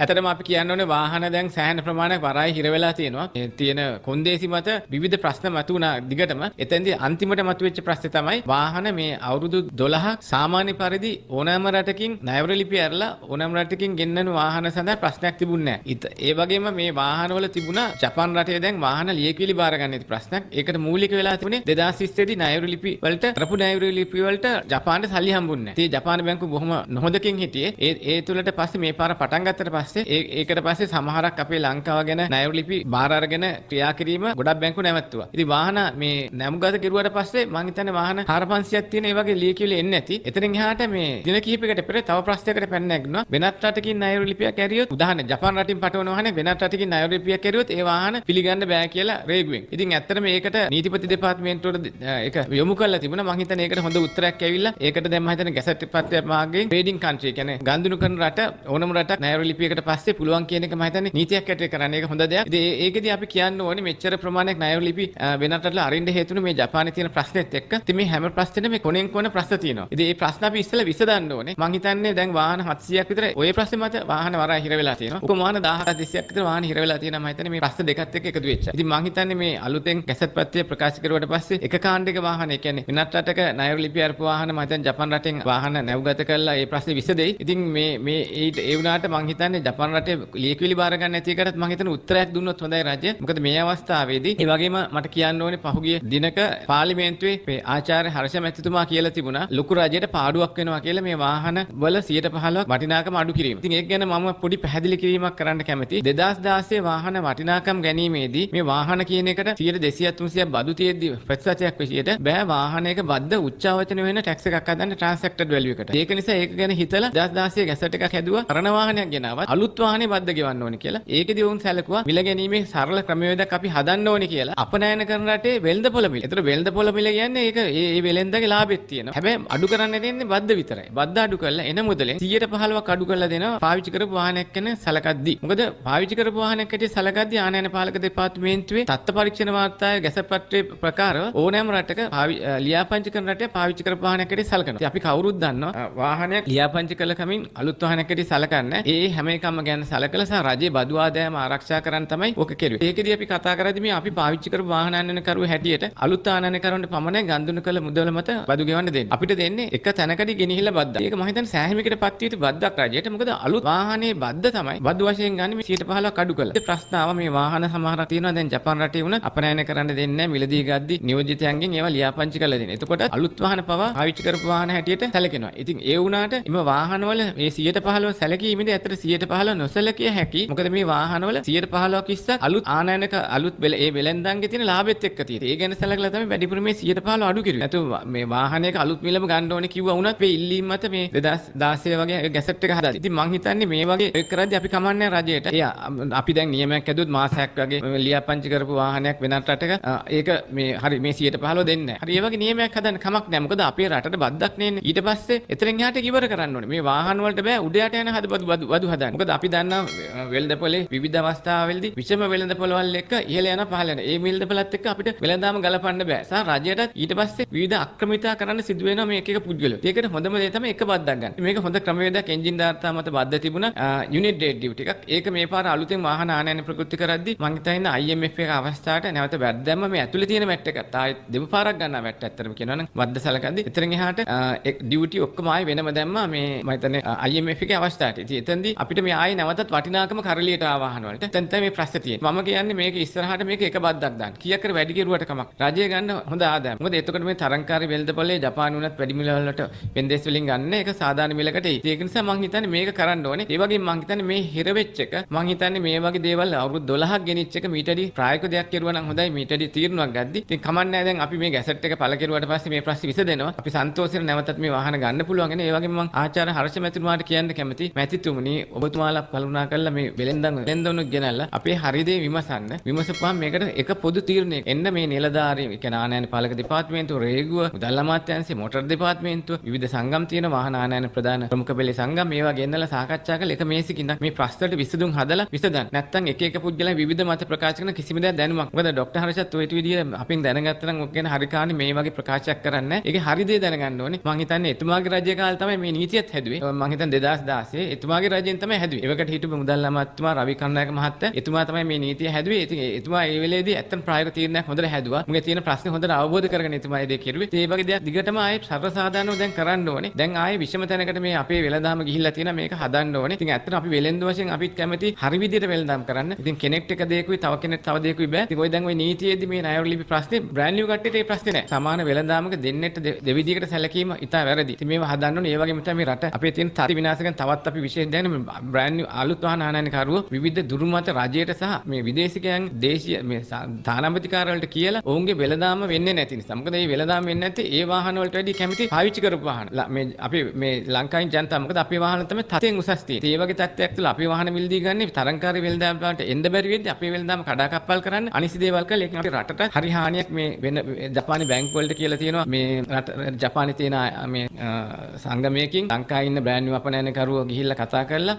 ඇත්තටම අපි කියන්න ඕනේ වාහන දැන් සෑහෙන ප්‍රමාණයක් වරායි හිර වෙලා තියෙනවා. ඒ තියෙන කොන්දේසි මත විවිධ ප්‍රශ්න මතුවුණා දිගටම. එතෙන්දී අන්තිමට මතුවෙච්ච ප්‍රශ්නේ තමයි වාහන මේ අවුරුදු 12ක් සාමාන්‍ය පරිදි ඕනෑම රටකින් ණයවර ලිපි ඇරලා ඕනෑම රටකින් ගෙන්නන වාහන සඳහා ප්‍රශ්නයක් තිබුණේ නැහැ. ඒ වගේම මේ වාහනවල තිබුණා ජපාන් රටේ දැන් වාහන ලියකියවිලි බාර ගන්න ඇති ප්‍රශ්නයක්. ඒකට මූලික වෙලා තිබුණේ 2020 දී ණයවර ලිපි වලට කරපු ණයවර ලිපි වලට ජපාන්ට සල්ලි හම්බුන්නේ නැහැ. ඉතින් ජපාන බැංකුව බොහොම නොහොදකින් හිටියේ. ඒ තුලට පස්සේ මේ පාර පටන් ගත්තට පස්සේ ඒකට පස්සේ සමහරක් අපේ ලංකාව ගැන ණයවර ලිපි බාර අරගෙන ක්‍රියා කිරීම ගොඩක් බැංකු නැවැත්තුවා. ඉතින් වාහන මේ නැමුගත කෙරුවට පස්සේ මං හිතන්නේ වාහන 4500ක් තියෙන ඒ වගේ ලියකියවිලි එන්නේ නැති. එතනින් එහාට මේ දින කිහිපයකට පෙර තව ප්‍රශ්නයකට පැන නැගුණා. වෙනත් රටකින් ණයවර ලිපියක් ඇරියොත් උදාහරණ ජපාන් රටින් පටවන වාහනේ වෙනත් රටකින් ණයවර ලිපියක් ඇරියොත් ඒ වාහන පිළිගන්න බෑ කියලා රේගුවෙන්. ඉතින් ඇත්තටම ඒකට නීතිපති දෙපාර්තමේන්තුවට ඒක යොමු කරලා තිබුණා. මං හිතන්නේ ඒකට හොඳ උත්තරයක් ඇවිල්ලා ඒකට දැන් මම හිතන්නේ ගැසට් පත්‍රය මාර්ගයෙන් ට්‍රේඩින් කන්ට්‍රි කියන්නේ ගන්දුණු කරන රට ඕනම රටක් ණයවර ලිපියකට පස්සේ පුළුවන් කියන එක මම හිතන්නේ නීතියක් ඇටේ කරන්නේ. ඒක හොඳ දෙයක්. ඉතින් ඒකෙදී අපි කියන්න ඕනේ මෙච්චර ප්‍රමාණයක් ණයවර ලිපි වෙනත් රටවල අරින්න හේතුනේ මේ ජපානයේ තියෙන ප්‍රශ්නෙත් එක්ක. ඉතින් මේ හැම ප්‍රශ්නෙම මේ කොනෙන් කොන ප්‍රශ්න තියෙනවා. ඉතින් මේ ප්‍රශ්න අපි ඉස්සෙල්ලා විසඳන්න ඕනේ. මං හිතන්නේ දැන් වාහන 700ක් විතර ওই ප්‍රශ්නේ මත වාහන වරා හිර වෙලා තියෙනවා. උප වාහන 17200ක් විතර වාහන හිර වෙලා තියෙනවා. මම හිතන්නේ මේ ප්‍රශ්න දෙකත් එක්ක එකතු වෙච්චා. ඉතින් මං හිතන්නේ මේ අලුතෙන් ගැසට් පත්‍රය ප්‍රකාශ කරුවට පස්සේ එක කාණ්ඩයක වාහන, ඒ කියන්නේ වෙනත් රටක ණයවර ලිපි අරපු වාහන මම හිතන්නේ ජපාන් රටෙන් වාහන නැව්ගත කරලා මේ ප්‍රශ්නේ විසදෙයි. ඉතින් මේ ඒ වුණාට මං හිතන්නේ ජපාන් රටේ ලියකියවිලි බාර ගන්න නැති එකටත් මං හිතන්නේ උත්තරයක් දුන්නොත් හොඳයි රජය. මොකද මේ අවස්ථාවේදී ඒ වගේම මට කියන්න ඕනේ පහුගිය දිනක පාර්ලිමේන්තුවේ මේ ආචාර්ය හර්ෂ මැතිතුමා කියලා තිබුණා ලොකු රජයට පාඩුවක් වෙනවා කියලා මේ වාහන වල 115ක් වටිනාකම අඩු කිරීම. ඉතින් ඒක ගැන මම පොඩි පැහැදිලි කිරීමක් කරන්න කැමතියි. 2016 වාහන වටිනාකම් ගැනීමේදී මේ වාහන කියන එකට 200 300ක් බදු තියෙද්දි ප්‍රතිශතයක් විශේෂයට බෑ වාහනයක බද්ද උච්චාවචන වෙන ටැක්ස් එකක් හදන්න ට්‍රාන්සැක්ටඩ් වැලියු එකට. ඒක නිසා ඒක ගැන හිතලා 2016 ගැසට් එකක් හැදුවා. කරන වාහනයක් ගෙනාවත් අලුත් වාහනේ බද්ද ගෙවන්න ඕනේ කියලා. ඒකෙදි වුන් සැලකුවා මිල ගැනීමේ සරල ක්‍රමවේදයක් අපි හදන්න ඕනේ කියලා. අපනයන කරන රටේ වෙළඳපොළ මිල. ඒතර වෙළඳපොළ මිල කියන්නේ ඒක ඒ වෙළෙන්දගේ ලාභෙත් තියෙනවා. හැබැයි අඩු කරන්න දෙන්නේ බද්ද විතරයි. බද්ද අඩු කරලා එන මුදලෙන් 115ක් අඩු කරලා දෙනවා පාවිච්චි කරපු වාහනයක් ගැන සලකද්දී. මොකද පාවිච්චි කරපු වාහනයක් ඇටි සලකද්දී ආනයන පාලක දෙපාර්තමේන්තුවේ තත්ත්ව පරීක්ෂණ වාර්තාවේ ගැසට් පත්‍රයේ ප්‍රකාරව ඕනෑම රටක ලියාපදිංචි කරන රටේ පාවිච්චි කරපු වාහනයක් ඇටි සලකනවා. ඉතින් අපි කවුරුත් දන්නවා වාහනයක් ලියාපදිංචි කළ කමින් අලුත් වාහනයක් ඇටි සලකන්නේ. ඒ හැම එකම ගැන සලකලා සහ රජයේ බදු ආදායම ආරක්ෂා කරන්න තමයි ඕක කෙරුවේ. ඒකෙදී අපි කතා කරද්දී මේ අපි පාවිච්චි කරපු වාහන ආනයන කරුව හැටියට අලුත් ආනයන කරුවන්ට පමණයි ගන්දුණු කළ මුදල මත බදු ගෙවන්න දෙන්නේ. අපිට දෙන්නේ එක තැනකදී ගෙනහිල්ලා බද්දක්. ඒක මම හිතන්නේ සෑහීමකට පත් වී බද්දක් රජයට. මොකද අලුත් වාහනේ බද්ද තමයි බදු වශයෙන් ගන්න මේ 115ක් අඩු කළා. ඒ ප්‍රශ්නාව මේ වාහන සමහරක් තියෙනවා දැන් ජපාන් රටේ වුණත් අපනයන කරන්න දෙන්නේ නැහැ. මිලදී ගද්දි නියෝජිතයන්ගෙන් ඒවා ලියාපදිංචි කරලා දෙනවා. එතකොට අලුත් වාහන පවා පාවිච්චි කරපු වාහන හැටියට සැලකෙනවා. ඉතින් ඒ වුණාට එම වාහනවල මේ 115 සැලකීමේදී ඇත්තට 115 නොසැලකිය හැකි. මොකද මේ වාහනවල 115ක ඉස්සක් අලුත් ආනයනක අලුත් ඒ වෙළෙන්දන්ගේ තියෙන ලාභෙත් එක්ක තියෙනවා. ඒ ගැන සැලකලා තමයි වැඩිපුර මේ 115 අඩු කිරුවේ. නැතු මේ වාහනයක අලුත් මිලම ගන්න ඕනේ කිව්වා වුණත් මේ ඉල්ලීම් මත මේ 2016 වගේ ගැසට් එක හදාලා. ඉතින් මං හිතන්නේ මේ වගේ ඒක කරද්දී අපි කමන්නේ රජයට. අපි දැන් නියමයක් ඇදුවොත් මාසයක් වගේ ලියාපදිංචි කරපු වාහනයක් වෙනත් රටක ඒක මේ හරි මේ 115 දෙන්නේ නැහැ. හරි ඒ වගේ නියමයක් හදන්න කමක් නැහැ. මොකද අපේ රටට බද්දක් නෙන්නේ. ඊට පස්සේ එතනින් එහාට ඉවර කරන්න ඕනේ. මේ වාහන වලට බෑ උඩ යට යන බදු හදන්න. මොකද අපි දන්නා වෙළඳපොලේ විවිධ අවස්ථාවලදී විෂම වෙළඳපොළවල් එක්ක ඉහළ යන පහළ යන. ඒ වෙළඳපොළත් එක්ක අපිට වෙළඳාම ගලපන්න බෑ. සහ රජයටත් ඊට පස්සේ විවිධ අක්‍රමිතා කරන්න සිදු වෙනවා මේ එක පුද්ගලයෝ. ඒකට හොඳම දේ තමයි එක බද්දක් ගන්න. මේක හොඳ ක්‍රමවේදයක් එන්ජින් දාර්ථා මත බද්ද තිබුණා. යුනිට් රේට් ඩියුටි එකක්. ඒක මේ පාර අලුතෙන් වාහන ආනයන ප්‍රකෘති කරද්දී මං හිතන්නේ IMF එක අවස්ථාවට නැවත වැට් දැම්ම මේ ඇතුලේ තියෙන වැට් එක තායි දෙපාරක් ගන්නවා වැට් ඇත්තටම කියනවා නම් බද්ද සලකද්දී. එතරින් එහාට ඩියුටි ඔක්කොම ආයි වෙනම දැම්මා මේ මම හිතන්නේ IMF එකේ අවස්ථාවට. ඉතින් එතෙන්දී අපිට මේ ආයි නැවතත් වටිනාකම කරලියට ආවාහන වලට. එතෙන් තමයි මේ ප්‍රශ්නේ තියෙන්නේ. මම කියන්නේ මේක ඉස්සරහට මේක එක බද්දක් දාන්න. කීයක් කර වැඩි කෙරුවට කමක්. රජය ගන්න හොඳ ආදායම. මොකද එතකොට මේ තරංකාරී වෙළඳපොලේ ජපාන උනත් වැඩි මිල වලට වෙන්දේස් වලින් ගන්න එක සාමාන්‍ය මිලකට එයි. ඒක නිසා මම හිතන්නේ මේක කරන්න ඕනේ. ඒ වගේම මම හිතන්නේ මේ හිර වෙච්ච එක මම හිතන්නේ මේ වගේ දේවල් අවුරුදු 12ක් ගෙනිච්ච එක මීටරි ප්‍රායෝගික දෙයක් කෙරුවා නම් හොඳයි. මීටරි තීරණයක් ගද්දි. ඉතින් කමන්නේ දැන් අපි මේ ගැසට් එක පළ කෙරුවාට පස්සේ මේ ප්‍රශ්නේ විසදෙනවා. අපි සන්තෝෂයෙන් නැවතත් මේ වාහන ගන්න පුළුවන්. ඒ වගේම මම ආචාර්ය හර්ෂ මැතිතුමාට කියන්න කැමතියි. මැතිතුමනි ඔබතුමාලා කරුණා කරලා මේ වෙලෙන්දනුත් ගෙනල්ලා අපේ හරි දේ විමසන්න. විමසපුවාම මේකට එක පොදු තීරණයක් එන්න මේ නිලධාරීන් ඒ කියන්නේ ආනයන පාලක දෙපාර්තමේන්තුව, රේගුව, මුදල් අමාත්‍යාංශය, මොටර් දෙපාර්තමේන්තුව, විවිධ සංගම් තියෙන වාහන ආනයන ප්‍රධාන ප්‍රමුඛ පෙළේ සංගම් මේවා ගෙන්නලා සාකච්ඡා කරලා එක මේසකින් මේ ප්‍රශ්නවලට විසඳුම් හදලා විසඳන්න. නැත්තම් එක එක පුද්ගලයන් විවිධ මත ප්‍රකාශ කරන කිසිම දෙයක් දැනුමක්. මොකද ડોක්ටර් හර්ෂත් ඔය විදිහට අපෙන් දැනගත්තා නම් ඔක ගැන හරි කාණේ මේ වගේ ප්‍රකාශයක් කරන්නේ නැහැ. ඒකේ හරි දේ දැනගන්න ඕනේ. මම හිතන්නේ එතුමාගේ රජය කාලේ තමයි මේ නීතියත් හැදුවේ. මම හිතන්නේ 2016 එතුමාගේ රජයෙන් තමයි හැදුවේ. ඒවකට හිටපු මුදල් අමාත්‍යතුමා රවි කරුණානායක මහත්තයා එතුමා තමයි මේ නීතිය හැදුවේ. ඉතින් එතුමා ඒ වෙලේදී ඇත්තම ප්‍රායෝගික තීරණයක් හොඳට හැදුවා. මුගේ තියෙන ප්‍රශ්නේ හොඳට අවබෝධ කරගෙන එතුමා ඒ දේ කෙරුවේ. ඒ වගේ දෙයක් දිගටම ආයේ සර්වසාධාරණව දැන් කරන්න ඕනේ. දැන් ආයේ විෂම තැනකට මේ අපේ වෙළඳාම ගිහිල්ලා තියෙනවා මේක හදන්න ඕනේ. ඉතින් ඇත්තට අපි වෙළෙන්ද වශයෙන් අපිත් කැමති හරි විදිහට වෙළඳාම් කරන්න. ඉතින් කෙනෙක්ට එක දෙයකුයි තව කෙනෙක්ට තව දෙයකුයි බෑ. ඉතින් ඔය දැන් ඔය නීතියේදී මේ ණයවර ලිපි ප්‍රශ්නේ බ්‍රෑන්ඩ් නිව් කට්ටියට ඒ ප්‍රශ්නේ නෑ. සමාන වෙළඳාමක දෙන්නෙට දෙවිදියකට සැලකීම ඉතා වැරදි. ඉතින් මේව හදන්න ඕනේ. ඒ වගේම තමයි මේ රට අපේ තියෙන තත්ති විනාශ කරන තවත් අපි විශේෂ දැන බ්‍රෑන්ඩ් නිව් අලුත් වාහන ආනයනකරුවෝ විවිධ දුර්මත රජයට සහ මේ විදේශිකයන් දේශීය මේ තානාපතිකාර වලට කියලා ඔවුන්ගේ වෙළඳාම වෙන්නේ නැති නිසා. මොකද මේ වෙළඳාම වෙන්නේ නැත්තේ ඒ වාහන වලට වැඩි කැමති පාවිච්චි කරපු වාහන. මේ අපි මේ ලංකාවේ ජනතාව මොකද අපේ වාහන තමයි තතෙන් උසස් තියෙන්නේ. ඒ වගේ තත්ත්වයක් තුළ අපේ වාහන මිලදී ගන්න තරංකාරී වෙළඳාම් වලට එන්න බැරි වෙද්දි අපේ වෙළඳාම කඩාකප්පල් කරන්න අනිසි දේවල් කළා. ඒක අපේ රටට හරි හානියක් මේ වෙන ජපානයේ බැංකු වලට කියලා තියෙනවා මේ රට ජපානයේ තියෙන මේ සංගමයකින් ලංකාවේ ඉන්න බ්‍රෑන්ඩ් නිව් අපනයනකරුවෝ ගිහිල්ලා කතා කරලා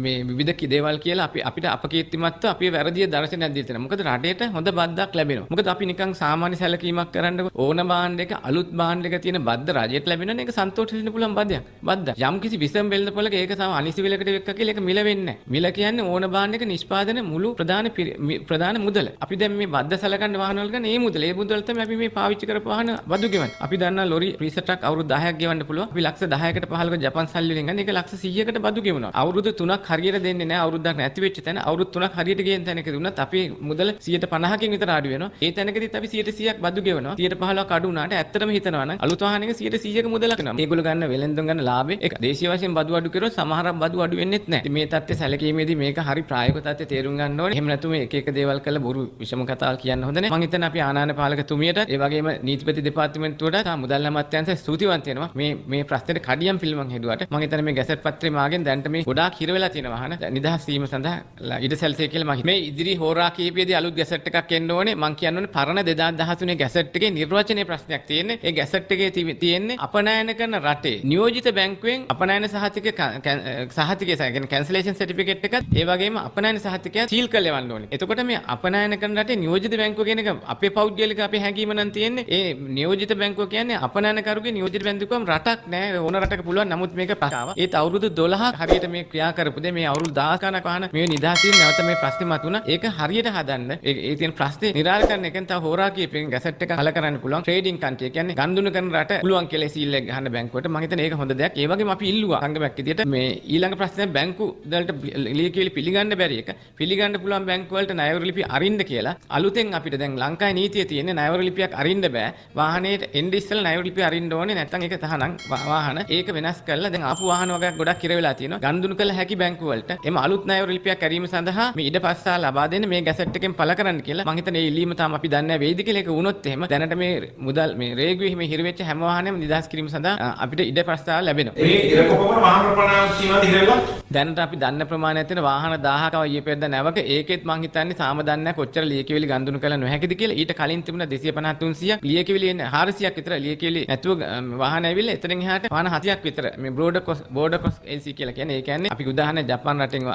මේ විවිධ දේවල් කියලා අපිට අපකීර්තිමත්ව අපි වැරදිය දර්ශනයක් දීලා තියෙනවා. මොකද රටේට හොඳ බද්දක් ලැබෙනවා. මොකද අපි නිකන් සාමාන්‍ය සැලකීමක් කරන්නකො ඕන බාණ්ඩ එක අලුත් බාණ්ඩ එක තියෙන බද්ද රජයට ලැබෙනවා. ඒක සන්තෝෂ වෙන්න පුළුවන් බද්දයක්. බද්දක්. යම් කිසි විසම් වෙළඳ පොලක ඒක සම අනිසි වෙලකට වෙක්ක කියලා ඒක මිල වෙන්නේ නැහැ. මිල කියන්නේ ඕන බාණ්ඩ එක නිෂ්පාදන මුළු ප්‍රධාන මුදල. අපි දැන් මේ බද්ද සලකන්න වාහන වල ගන්න මේ මුදල. ඒ මුදල තමයි අපි මේ පාවිච්චි කරපු වාහන බදු ගෙවන්නේ. අපි දන්නා ලොරි ෆ්‍රීසර් ට්‍රක් අවුරුදු 10ක් ගෙවන්න පුළුවන්. අපි ලක්ෂ 10කට 15ක ජපාන් සල්ලි වලින් ගන්න. ඒක ලක්ෂ 100කට බදු ගෙවනවා. අවුරුදු 3ක් හරියට දෙන්නේ නැහැ. අවුරුද්දක් නැති වෙච්ච තැන අවුරුදු 3ක් හරියට ගේන තැනකදී වුණත් අපේ මුදල 150කින් විතර අඩු වෙනවා. ඒ තැනකදීත් අපි 100%ක් බදු ගෙවනවා. 115ක් අඩු වුණාට ඇත්තටම හිතනවා නම් අලුත් වාහනයක 100%ක මුදලක් වෙනවා. මේගොල්ලෝ ගන්න වෙලෙන්දුන් ගන්න ලාභේ ඒක දේශීය වශයෙන් බදු අඩු කරොත් සමහරක් බදු අඩු වෙන්නේත් නැහැ. ඉතින් මේ தත්ත්වය සැලකීමේදී මේක හරි ප්‍රායෝගික தත්ත්වය තේරුම් ගන්න ඕනේ. එහෙම නැතුව එක එක දේවල් කරලා බොරු විෂම කතාවල් කියන්න හොඳ නැහැ. මම හිතන්නේ අපි ආනායන පාලකතුමියට ඒ වගේම නීතිපති දෙපාර්තමේන්තුවට තා මුදල් අමාත්‍යාංශය ස්තුතිවන්ත වෙනවා. මේ ප්‍රශ්නෙට කඩියම් පිළිමක් හෙදුවට. මම හිතන්නේ මේ ගැසට් පත්‍රය මාගෙන් දැන්ට මේ ගොඩාක් හිර වෙලා තියෙන වාහන නිදහස් වීම සඳහා ඉඩසැලසේ කියලා මම මේ ඉදිරි හෝරා කීපයේදී අලුත් ගැසට් එකක් එන්න ඕනේ. මම කියන්න ඕනේ පරණ 2013 ගැසට් එකේ නිර්වචනයේ ප්‍රශ්නයක් තියෙන්නේ. ඒ ගැසට් එකේ තියෙන්නේ අපනයන කරන රටේ නියෝජිත බැංකුවෙන් අපනයන සහතිකය කියන්නේ කැන්සලේෂන් සර්ටිෆිකේට් එකත් ඒ වගේම අපනයන සහතිකය සීල් කරලා යවන්න ඕනේ. එතකොට මේ අපනයන කරන රටේ නියෝජිත බැංකුව කියන එක අපේ පෞද්ගලික අපේ හැඟීම නම් තියෙන්නේ. ඒ නියෝජිත බැංකුව කියන්නේ අපනයනකරුගේ නියෝජිත බැංකුවම රටක් නෑ. ඕන රටක පුළුවන්. නමුත් මේක ප්‍රශ්නාව. ඒත් අවුරුදු 12ක් හරියට මේ ක්‍රියා කරපු දේ මේ අවුරුදු 10 ගණනක් වහන මේ නිදහසින් නැවත මේ ප්‍රශ්නේ මතුණා. ඒක හරියට හදන්න ඒ තියෙන ප්‍රශ්නේ නිරාකරණය කරන එකෙන් තව හෝරා කීපෙන් ගැසට් එක කල කරන්න පුළුවන්. ට්‍රේඩින් කන්ට්‍රි කියන්නේ ගනුදෙනු කරන රට පුළුවන් කියලා සීල් එක ගහන්න බැංකුවට. මම හිතන්නේ ඒක හොඳ දෙයක්. ඒ වගේම අපි ඉල්ලුවා සංගමයක් විදියට මේ ඊළඟ ප්‍රශ්නේ බැංකු වලට ලියකියවිලි පිළිගන්න බැරි එක. පිළිගන්න පුළුවන් බැංකු වලට ණයවර ලිපි අරින්න කියලා. අලුතෙන් අපිට දැන් ලංකාවේ නීතිය තියෙන්නේ ණයවර ලිපියක් අරින්න බෑ. වාහනේට එන්න ඉස්සෙල්ලා ණයවර ලිපිය අරින්න ඕනේ. නැත්නම් ඒක තහනම් වාහන. ඒක වෙනස් කරලා දැන් ආපු වාහන වගේක් ගොඩක් ඉර වෙලා තියෙනවා. ගනුදෙනු කළ හැකි බැංකු වලට එම අලුත් ණයවර ලිපියක් ඇරීම සඳහා මේ ඉඩපස්සා ලබා දෙන්න මේ ගැසට් එකෙන් පළ කරන්න කියලා. මම හිතන්නේ මේ ඉල්ලීම තාම අපි දන්නේ නැහැ වේද කියලා. ඒක වුණොත් එහෙම දැනට මේ මුදල් මේ රේගුවේ මේ හිර වෙච්ච හැම වාහනයක්ම නිදහස් කිරීම සඳහා අපිට ඉඩපස්සා ලැබෙනවා. මේ ඉරකොපමණ වාහන ප්‍රමාණයක් තියෙනවද හිර වෙලා? දැනට අපි දන්න ප්‍රමාණයක් තියෙන වාහන 1000ක ඊයේ පෙරේද නැවක ඒකෙත් මං හිතන්නේ සාම දන්නේ කොච්චර ලියකියවිලි ගනුදෙනු කළ නොහැකිද කියලා. ඊට කලින් තිබුණ 250 300ක් ලියකියවිලි එන්නේ 400ක් විතර ලියකියවිලි නැතුව වාහන ඇවිල්ලා එතනින් එහාට වාහන 70ක් විතර මේ බෝඩර් ක්‍රොස් LC කියලා කියන්නේ. ඒ කියන්නේ අපි උදාහරණයක් ජපාන් රටෙන්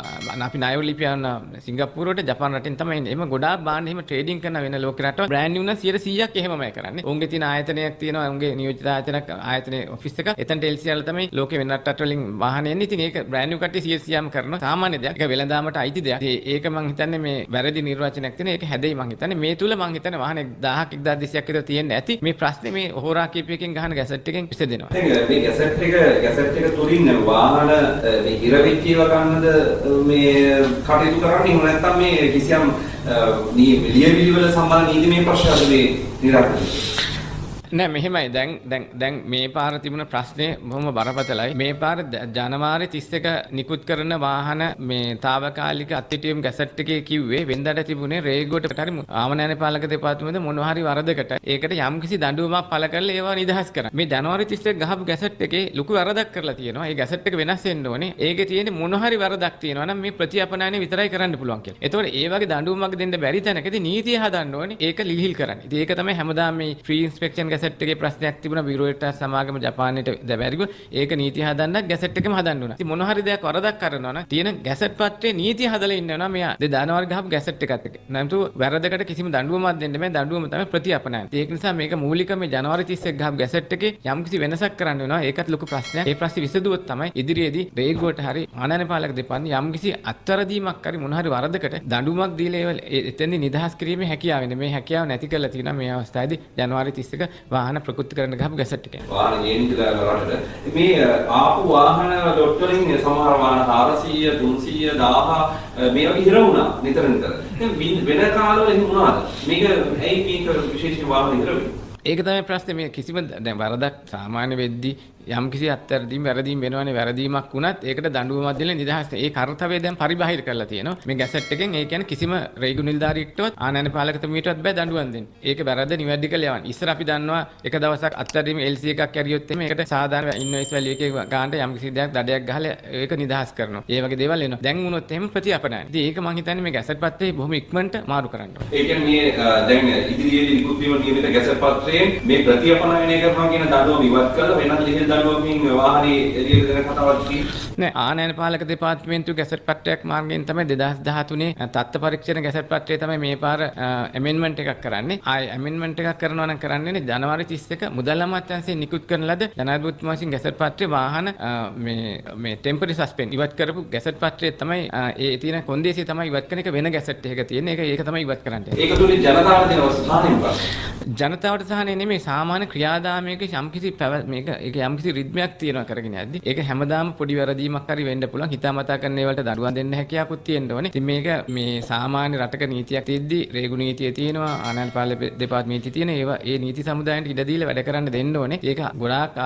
අපි ණයවර ලිපියන සිංගප්පූරුවට ජපාන් රටෙන් තමයි එන්නේ. එහෙම ගොඩාක් බාන්න එහෙම ට්‍රේඩින් කරන වෙන ලෝක රටවල බ්‍රෑන්ඩ් නිව් නම් 100%ක් එහෙමමයි කරන්නේ. උන්ගේ තියෙන ආයතනයක් තියෙනවා. උන්ගේ නියෝජිත ආයතනයේ ඔෆිස් එක. එතනට LC වල තමයි ලෝකේ වෙන රට වලින් වාහන එන්නේ. ඉතින් ඒක බ්‍රෑන්ඩ් නිව් කට්ටිය 100%ක්ම කරනවා. සාමාන්‍ය දෙයක්. ඒක වෙළඳාමට අයිති දෙයක්. ඒක මං හිතන්නේ මේ වැරදි නිර්වචනයක් තියෙන. ඒක හැදෙයි මං හිතන්නේ. මේ තුල මං හිතන්නේ වාහන 1000ක් 1200ක් විතර තියෙන්න ඇති. මේ ප්‍රශ්නේ මේ හෝරා කීපයකින් ගහන ගැසට් එකෙන් විසඳෙනවා. මේ ගැසට් එක තුලින් වාහන මේ හිර වෙච්ච ඒවා ගන්නද මේ කටයුතු කරන්නේ. එහෙම නැත්නම් මේ කිසියම් ලියවිලි වල සම්බන්ධ නීතිමය ප්‍රශ්නද මේ නිරාකරණය? නෑ මෙහෙමයි දැන් මේ පාර තිබුණ ප්‍රශ්නේ බොහොම බරපතලයි. මේ පාර ජනවාරි 31 නිකුත් කරන වාහන මේ తాවකාලික අත්හිටියම් ගැසට් එකේ කිව්වේ වෙනදාට තිබුණේ රේගුවට හරි ආමනයන පාලක දෙපාර්තමේන්තුවේ මොනවා හරි වරදකට ඒකට යම්කිසි දඬුවමක් පළ කරලා ඒවා නිදහස් කරා. මේ ජනවාරි 31 ගහපු ගැසට් එකේ ලොකු වරදක් කරලා තියෙනවා. ඒ ගැසට් එක වෙනස් වෙන්න ඕනේ. ඒකේ තියෙන මොන හරි වරදක් තියෙනවා නම් මේ ප්‍රතිඅපනයනය විතරයි කරන්න පුළුවන් කියලා. ඒතකොට ඒ වගේ දඬුවමක් දෙන්න බැරි තැනකදී නීතිය හදන්න ඕනේ. ඒක ලිහිල් කරන්න. ඉතින් ඒක තමයි හැමදාම මේ ෆ්‍රී ඉන්ස්පෙක්ෂන් ගැසට් එකේ ප්‍රශ්නයක් තිබුණා බිරෝයට සමාගම ජපානයට දැබැරිගු ඒක නීති හදන්න ගැසට් එකම හදන්න උනා. ඉතින් මොන හරි දෙයක් වරදක් කරනවා නම් තියෙන ගැසට් පත්‍රයේ නීතිය හදලා ඉන්නවා මෙයා. ජනවාරි ගහපු ගැසට් එකත් එක්ක. නැත්නම් වැරදකට කිසිම දඬුවමක් දෙන්න බෑ. දඬුවම තමයි ප්‍රතිඅපනයන. ඒක නිසා මේක මූලික මේ ජනවාරි 31 ගහපු ගැසට් එකේ යම්කිසි වෙනසක් කරන්න වෙනවා. ඒකත් ලොකු ප්‍රශ්නයක්. ඒ ප්‍රශ්නේ විසඳුවොත් තමයි ඉදිරියේදී රේගුවට හරි ආනයන පාලක දෙපාර්තමේන්තුව යම්කිසි අත්වැරදීමක් හරි මොන හරි වරදකට දඬුවමක් දීලා එතෙන්දී නිදහස් කිරීමේ හැකියාව වෙන. මේ හැකියාව නැති කරලා තියෙනවා මේ අවස්ථාවේදී ජනවාරි 31 වාහන ප්‍රකෘති කරන්න ගහපු ගැසට් එකේ. වාහන ගේන්න දාලා රටට මේ ආපු වාහන ඩොට් වලින් සමහර වාහන 400 300 1000 මේ වගේ හිර වුණා නිතර නිතර. දැන් වෙන කාලවල එහෙම වුණාද? මේක ඇයි මේක විශේෂ වාහන හිර වෙන්නේ? ඒක තමයි ප්‍රශ්නේ. මේ කිසිම දැන් වරදක් සාමාන්‍ය වෙද්දී යම්කිසි අත්වැරදීම් වැරදීම් වෙනවනේ වැරදීමක් වුණත් ඒකට දඬුවමක් දෙන්න නිදහස්. ඒ කාර්යය දැන් පරිබාහිර කරලා තියෙනවා. මේ ගැසට් එකෙන් ඒ කියන්නේ කිසිම රේගු නිලධාරියෙක්ටවත් ආනයන පාලකතුමීටවත් බෑ දඬුවම් දෙන්න. ඒක වැරද්ද නිවැරදි කරලා යවන්න. ඉස්සර අපි දන්නවා එක දවසක් අත්වැරදීම් LC එකක් ඇරියොත් එහෙම ඒකට සාධාරණ ඉන්වොයිස් වැලියු එකේ ගානට යම්කිසි දෙයක් දඩයක් ගහලා ඒක නිදහස් කරනවා. ඒ වගේ දේවල් එනවා. දැන් වුණොත් එහෙම ප්‍රතිඅපනයන. ඉතින් ඒක මම හිතන්නේ මේ ගැසට් පත්‍රේ බොහොම ඉක්මනට මාරු කරන්න ඕනේ. ඒ කියන්නේ මේ දැන් ඉදිරියේදී නිකුත් වීම නියමිත ගැසට් පත්‍රයෙන් මේ ප්‍රතිඅපනයනය කරනවා කියන දඬුවම ඉවත් කරලා වෙනත් ලිඛිත දඬුවමකින් නෑ ආනයන පාලක දෙපාර්තමේන්තුව ගැසට් පත්‍රයක් මාර්ගයෙන් තමයි 2013 තත්ත්ව පරීක්ෂණ ගැසට් පත්‍රය තමයි මේ පාර ඇමෙන්ඩ්මන්ට් එකක් කරන්නේ. ආයි ඇමෙන්ඩ්මන්ට් එකක් කරනවා නම් කරන්නේ ජනවාරි 31 මුදල් අමාත්‍යාංශයෙන් නිකුත් කරන ලද ජනාධිපතිතුමා විසින් ගැසට් පත්‍රයේ වාහන මේ ටෙම්පරරි සස්පෙන්ඩ් ඉවත් කරපු ගැසට් පත්‍රයේ තමයි ඒ තියෙන කොන්දේසිය තමයි ඉවත් කරන එක වෙන ගැසට් එකක තියෙන. ඒක තමයි ඉවත් කරන්නේ. ඒක තුලින් ජනතාවට දෙන ස්ථානය මොකක්ද? ජනතාවට සහනේ නෙමෙයි සාමාන්‍ය ක්‍රියාදාමයක යම්කිසි මේක ඒක යම්කිසි රිද්මයක් තියෙනවා කරගෙන යද්දි ඒක හැමදාම පොඩි වැරදීමක් හරි වෙන්න පුළුවන්. හිතාමතා කරන ඒවලට දඩුවම් දෙන්න හැකියාවකුත් තියෙන්න ඕනේ. ඉතින් මේක මේ සාමාන්‍ය රටක නීතියක් තියෙද්දි රේගු නීතිය තියෙනවා ආනයන පාලක දෙපාර්තමේන්තුවේ තියෙන ඒවා ඒ නීති සමුදායෙන්ට ඉඩ දීලා වැඩ කරන්න දෙන්න ඕනේ. ඒක ගොඩාක්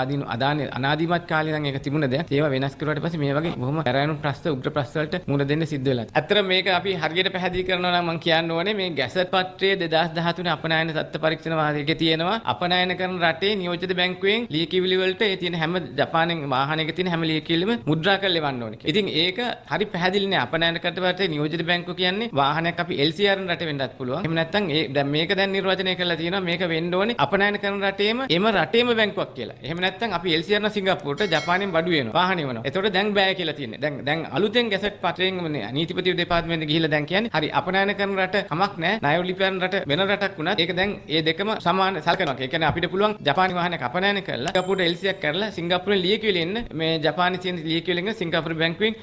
අනාදිමත් කාලේ නම් ඒක තිබුණ දෙයක්. ඒවා වෙනස් කරුවාට පස්සේ මේ වගේ බොහොම පැරණි ප්‍රශ්න උග්‍ර ප්‍රශ්න වලට මුහුණ දෙන්න සිද්ධ වෙලා. ඇත්තට මේක අපි හරියට පැහැදිලි කරනවා නම් මම කියන්න ඕනේ මේ ගැසට් පත්‍රයේ 2013 අපනයන තත්ත්ව පරීක්ෂණ වාදයේ තියෙනවා අපනයන කරන රටේ නියෝජිත බැංකුවෙන් ලියකියවිලි වලට ඒ තියෙන හැම ජපානයේ වාහනයක තියෙන හැම ලියකියවිලිම මුද්‍රා කරලා එවන්න ඕනේ. ඉතින් ඒක හරි පැහැදිලි නෑ. අපනයන කරට නියෝජිත බැංකුව කියන්නේ වාහනයක් අපි LCR රට වෙන්නත් පුළුවන්. එහෙම නැත්නම් දැන් මේක දැන් නිර්වචනය කරලා තියෙනවා මේක වෙන්න ඕනේ අපනයන කරන රටේම එම රටේම බැංකුවක් කියලා. එහෙම නැත්නම් අපි LCR න සිංගප්පූරුවට ජපානයෙන් බඩු වෙනවා. වාහනේ වෙනවා. ඒතකොට දැන් බෑ කියලා තියෙන්නේ. දැන් අලුතෙන් ගැසට් පත්‍රයෙන් නීතිපති දෙපාර්තමේන්තුවේ ගිහිල්ලා දැන් කියන්නේ හරි අපනයන කරන රට කමක් නෑ. ණය ලිපියන රට වෙන රටක් වුණත් ඒක දැන් ඒ දෙකම සමාන සලකනවා. ඒ කියන්නේ අපිට පුළුවන් ජපානි වාහනයක් අපනයන කරලා සිංගප්පූරුවට LC එකක් කරලා සිංගප්පූරුවෙන් ලියකියවිලි එන්න මේ ජපානයේ තියෙන ලියකියවිලි එක සිංගප්පූරු බැංකුවෙන්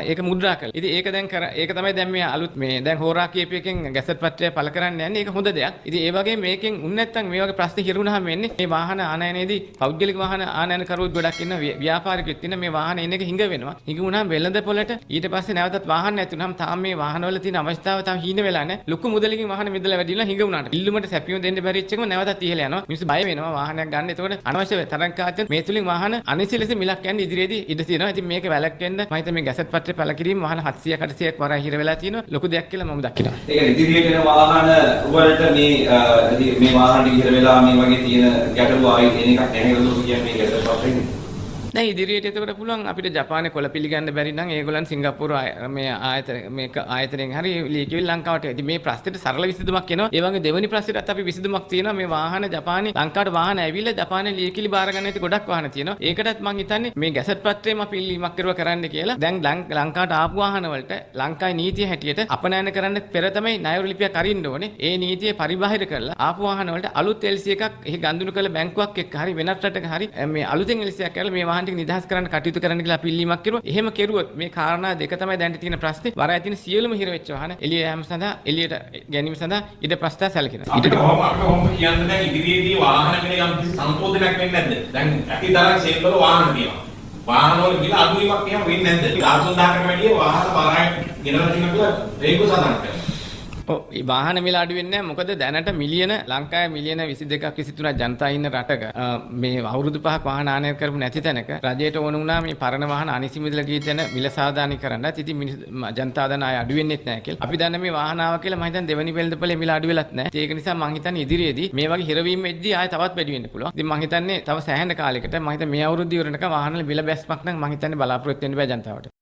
ඒක මුද්‍රා කළා. ඉතින් ඒක දැන් ඒක තමයි දැන් මේ අලුත් මේ දැන් හෝරා කීප එකෙන් ගැසට් පත්‍රය පළ කරන්න යන්නේ. ඒක හොඳ දෙයක්. ඉතින් ඒ වගේ මේකෙන් උන් නැත්තම් මේ වගේ ප්‍රශ්න හිරුණාම වෙන්නේ මේ වාහන ආනයනයේදී පෞද්ගලික වාහන ආනයන කරුවොත් ගොඩක් ඉන්න ව්‍යාපාරිකයෙක් ඉන්න මේ වාහන එන එක හිඟ වෙනවා. හිඟ වුණාම වෙළඳ පොළට ඊට පස්සේ නැවතත් වාහන නැති වුණාම තාම මේ වාහනවල තියෙන අවස්ථාව තාම හීන වෙලා නැහැ. ලොකු මුදලකින් වාහන මිදලා වැඩිලා හිඟ වුණාට ඉල්ලුමට සැපියුම් දෙන්න බැරි වෙච්ච එකම නැවතත් ඉහළ යනවා. මිනිස්සු බය වෙනවා වාහනයක් ගන්න. එතකොට අනවශ්‍ය තරංකාච්ච මේ තුලින් වාහන අනිසි ලෙස මිලක් යන ඉදිරියේදී ඉඩ තියෙනවා. ඉතින් මේක වැළැක්වෙන්න මම හිතන්නේ මේ ගැසට් පත්‍රය පළ කිරීම වාහන 700 800ක් වරයි හිර වෙලා තියෙනවා. ලොකු දෙයක් කියලා මම දකිනවා. ඒක ඉදිරියට එන වාහන වලට මේ වාහන හිර වෙලා මේ වගේ තියෙන ගැටලු ආයෙ එන එකක් නැහැ කියලා කියන්නේ මේ ගැසට් පත්‍රයෙන්. දැන් ඉදිරියට එතකොට පුළුවන් අපිට ජපානයේ කොළ පිළිගන්න බැරි නම් ඒගොල්ලන් සිංගප්පූරු මේ ආයතනයෙන් හරි ලියකියවිලි ලංකාවට. ඉතින් මේ ප්‍රශ්නෙට සරල විසඳුමක් එනවා. ඒ වගේ දෙවෙනි ප්‍රශ්නෙටත් අපි විසඳුමක් තියෙනවා. මේ වාහන ජපානයේ ලංකාවට වාහන ඇවිල්ලා ජපානයේ ලියකියවිලි බාර ගන්න ඇති ගොඩක් වාහන තියෙනවා. ඒකටත් මම හිතන්නේ මේ ගැසට් පත්‍රයෙන් අපි ඉල්ලීමක් කරුවා කරන්න කියලා. දැන් ලංකාවට ආපු වාහන වලට ලංකාවේ නීතිය හැටියට අපනයන කරන්න පෙර තමයි ණය ලිපියක් අරින්න ඕනේ. ඒ නීතිය පරිබාහිර කරලා ආපු වාහන වලට අලුත් LC එකක් එහි ගන්දුණු කළ බැංකුවක් එක්ක හරි වෙනත් රටක හරි මේ අලුතෙන් LC එකක් කරලා මේ වාහන නිදහස් කරන්න කටයුතු කරන්න කියලා අපි ඉල්ලීමක් කරුවා. එහෙම කෙරුවොත් මේ කාරණා දෙක තමයි දැන් තියෙන ප්‍රශ්නේ. වරාය තියෙන සියලුම හිර වෙච්ච වාහන එළිය යාම සඳහා එළියට ගැනීම සඳහා ඉඩ ප්‍රස්තාව සැලකෙනවා. ඊට කොහොම කියන්නේ දැන් ඉදිරියේදී වාහන ගැන යම් කිසි සංශෝධනයක් වෙන්නේ නැද්ද? දැන් ඇතිතරම් ෂේප් වල වාහන තියෙනවා. වාහන වල ගිල අඩුවීමක් එහෙම වෙන්නේ නැද්ද? 13000කට වැඩිය වාහන බාරයි ගෙනලා තියෙනවා කියලා රේගු සඳහන් කරනවා. ඔව් මේ වාහන මිල අඩු වෙන්නේ නැහැ. මොකද දැනට මිලියන ලංකාවේ මිලියන 22ක් 23ක් ජනතා ඉන්න රටක මේ අවුරුදු 5ක් වාහන ආනයන කරපු නැති තැනක රජයට ඕන වුණා මේ පරණ වාහන අනිසි මිල ගිය තැන මිල සාදානී කරන්නත්. ඉතින් ජනතා දන ආය අඩු වෙන්නේත් නැහැ කියලා. අපි දන්න මේ වාහන ආවා කියලා මම හිතන්නේ දෙවෙනි වෙළඳපොලේ මිල අඩු වෙලත් නැහැ. ඒක නිසා මම හිතන්නේ ඉදිරියේදී මේ වගේ හිරවීම වෙද්දී ආය තවත් වැඩි වෙන්න පුළුවන්. ඉතින් මම හිතන්නේ තව සෑහෙන කාලයකට මම හිතන්නේ මේ අවුරුද්ද ඉවරනකම් වාහන මිල බැස්මක් නම් මම හිතන්නේ බලාපොරොත්තු වෙන්න බෑ ජනතාවට.